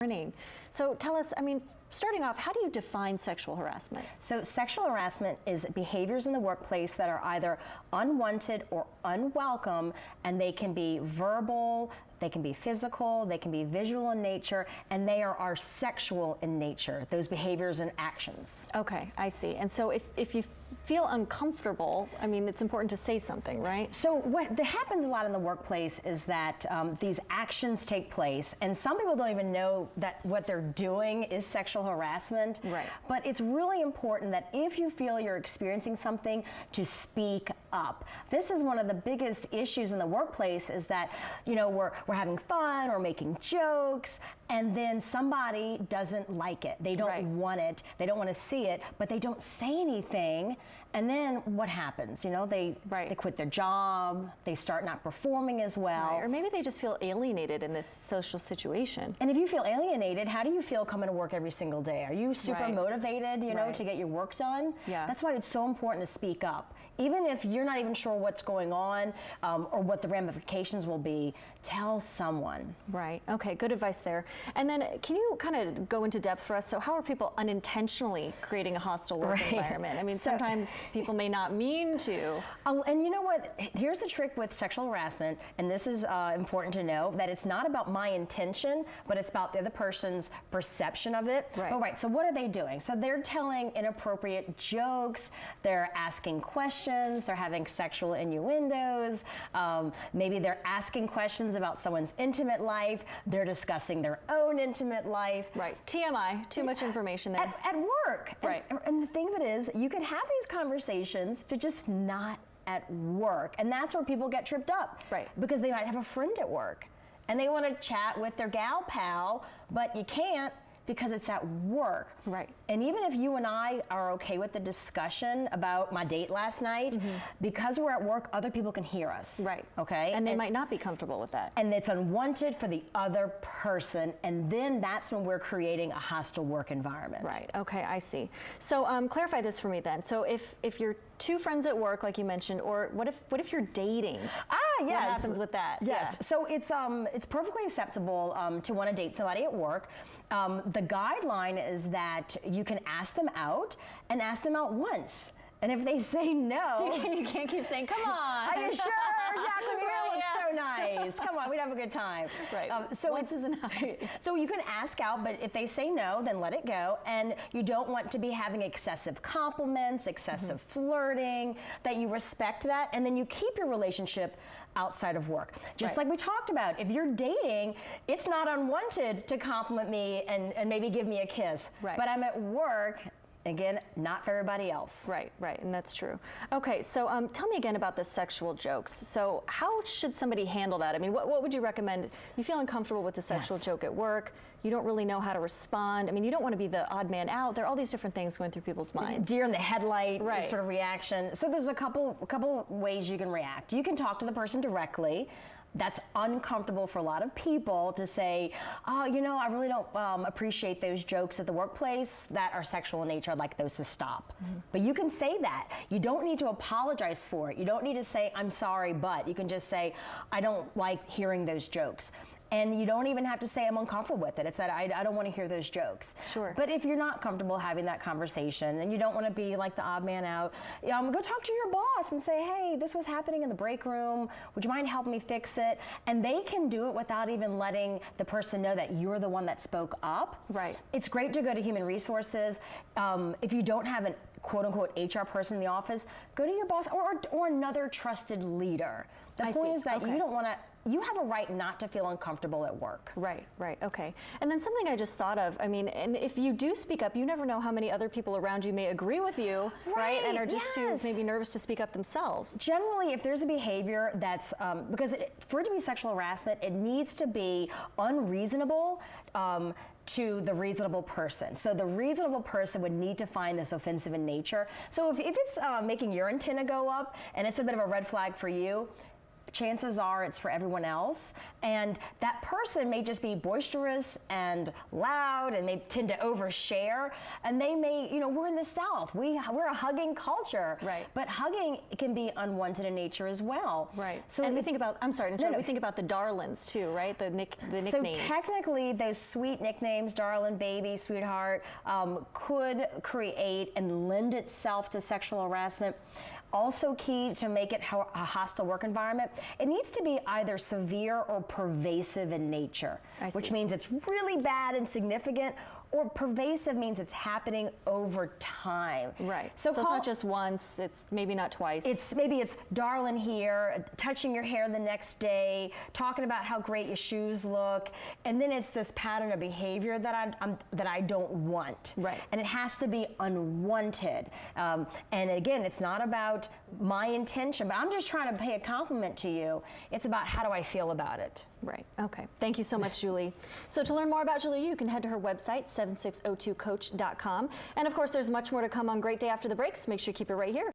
Morning. So tell us, I mean, starting off, how do you define sexual harassment? So sexual harassment is behaviors in the workplace that are either unwanted or unwelcome, and they can be verbal, they can be physical, they can be visual in nature, and they are sexual in nature, those behaviors and actions. Okay, I see. And so if you feel uncomfortable, I mean, it's important to say something, right? So what happens a lot in the workplace is that these actions take place, and some people don't even know that what they're doing is sexual harassment. Right. But it's really important that if you feel you're experiencing something, to speak up. This is one of the biggest issues in the workplace, is that, you know, we're having fun or making jokes, and then somebody doesn't like it. They don't want it. They don't want to see it, but they don't say anything. And then what happens? You know, they quit their job. They start not performing as well. Right. Or maybe they just feel alienated in this social situation. And if you feel alienated, how do you feel coming to work every single day? Are you super motivated, you know, to get your work done? Yeah. That's why it's so important to speak up. Even if you're not even sure what's going on or what the ramifications will be, tell someone. Right. Okay, good advice there. And then can you kind of go into depth for us? So how are people unintentionally creating a hostile work environment? I mean, sometimes people may not mean to. And you know what? Here's the trick with sexual harassment, and this is important to know, that it's not about my intention, but it's about the other person's perception of it. Right. Oh, right. So what are they doing? So they're telling inappropriate jokes. They're asking questions. They're having sexual innuendos. Maybe they're asking questions about someone's intimate life. They're discussing their own intimate life. Right. TMI. Too much information there. At work. Right. And the thing of it is, you can have these conversations, but just not at work. And that's where people get tripped up. Right. Because they might have a friend at work and they want to chat with their gal pal, but you can't because it's at work. Right. And even if you and I are okay with the discussion about my date last night, because we're at work, other people can hear us. Right. Okay. And they might not be comfortable with that. And it's unwanted for the other person, and then that's when we're creating a hostile work environment. Right. Okay, I see. So clarify this for me then. So if you're two friends at work, like you mentioned, or what if you're dating? Yes. What happens with that? Yes. Yeah. So it's perfectly acceptable to want to date somebody at work. The guideline is that you can ask them out and ask them out once. And if they say no, so you can't keep saying, "Come on." Are you sure, Jacqueline? Your hair looks so nice. Come on, we'd have a good time. Right. So once is enough. So you can ask out, but if they say no, then let it go. And you don't want to be having excessive compliments, excessive flirting. That you respect that, and then you keep your relationship outside of work. Just like we talked about, if you're dating, it's not unwanted to compliment me and maybe give me a kiss. Right. But I'm at work. Again, not for everybody else. Right, and that's true. Okay, so tell me again about the sexual jokes. So how should somebody handle that? I mean, what would you recommend? You feel uncomfortable with the sexual joke at work. You don't really know how to respond. I mean, you don't want to be the odd man out. There are all these different things going through people's minds. Deer in the headlight sort of reaction. So there's a couple ways you can react. You can talk to the person directly. That's uncomfortable for a lot of people to say, oh, you know, I really don't appreciate those jokes at the workplace that are sexual in nature. I'd like those to stop. But you can say that. You don't need to apologize for it. You don't need to say, I'm sorry, but. You can just say, I don't like hearing those jokes. And you don't even have to say I'm uncomfortable with it. It's that I don't want to hear those jokes. Sure. But if you're not comfortable having that conversation and you don't want to be like the odd man out, go talk to your boss and say, hey, this was happening in the break room. Would you mind helping me fix it? And they can do it without even letting the person know that you're the one that spoke up. Right. It's great to go to human resources. If you don't have an quote unquote HR person in the office, go to your boss or another trusted leader. The point is that you don't want to, you have a right not to feel uncomfortable at work. Right, okay. And then something I just thought of, I mean, and if you do speak up, you never know how many other people around you may agree with you, right? And are just too maybe nervous to speak up themselves. Generally, if there's a behavior that's, because for it to be sexual harassment, it needs to be unreasonable to the reasonable person. So the reasonable person would need to find this offensive in nature. So if it's making your antenna go up and it's a bit of a red flag for you, chances are it's for everyone else. And that person may just be boisterous and loud, and they tend to overshare. And they may, we're in the South. We're a hugging culture. Right. But hugging can be unwanted in nature as well. Right. So and we think about, I'm sorry to interrupt, we think about the darlings too, right? The nicknames. So technically, those sweet nicknames, darling, baby, sweetheart, could create and lend itself to sexual harassment. Also key to make it a hostile work environment, it needs to be either severe or pervasive in nature, which means it's really bad and significant, or pervasive means it's happening over time. Right. So it's not just once, it's maybe not twice. Maybe it's darling here, touching your hair the next day, talking about how great your shoes look, and then it's this pattern of behavior that I don't want. Right. And it has to be unwanted. And again, it's not about my intention, but I'm just trying to pay a compliment to you. It's about how do I feel about it. Right. Okay. Thank you so much, Julie. So to learn more about Julie, you can head to her website, 7602coach.com. And of course, there's much more to come on Great Day After the Break, so make sure you keep it right here.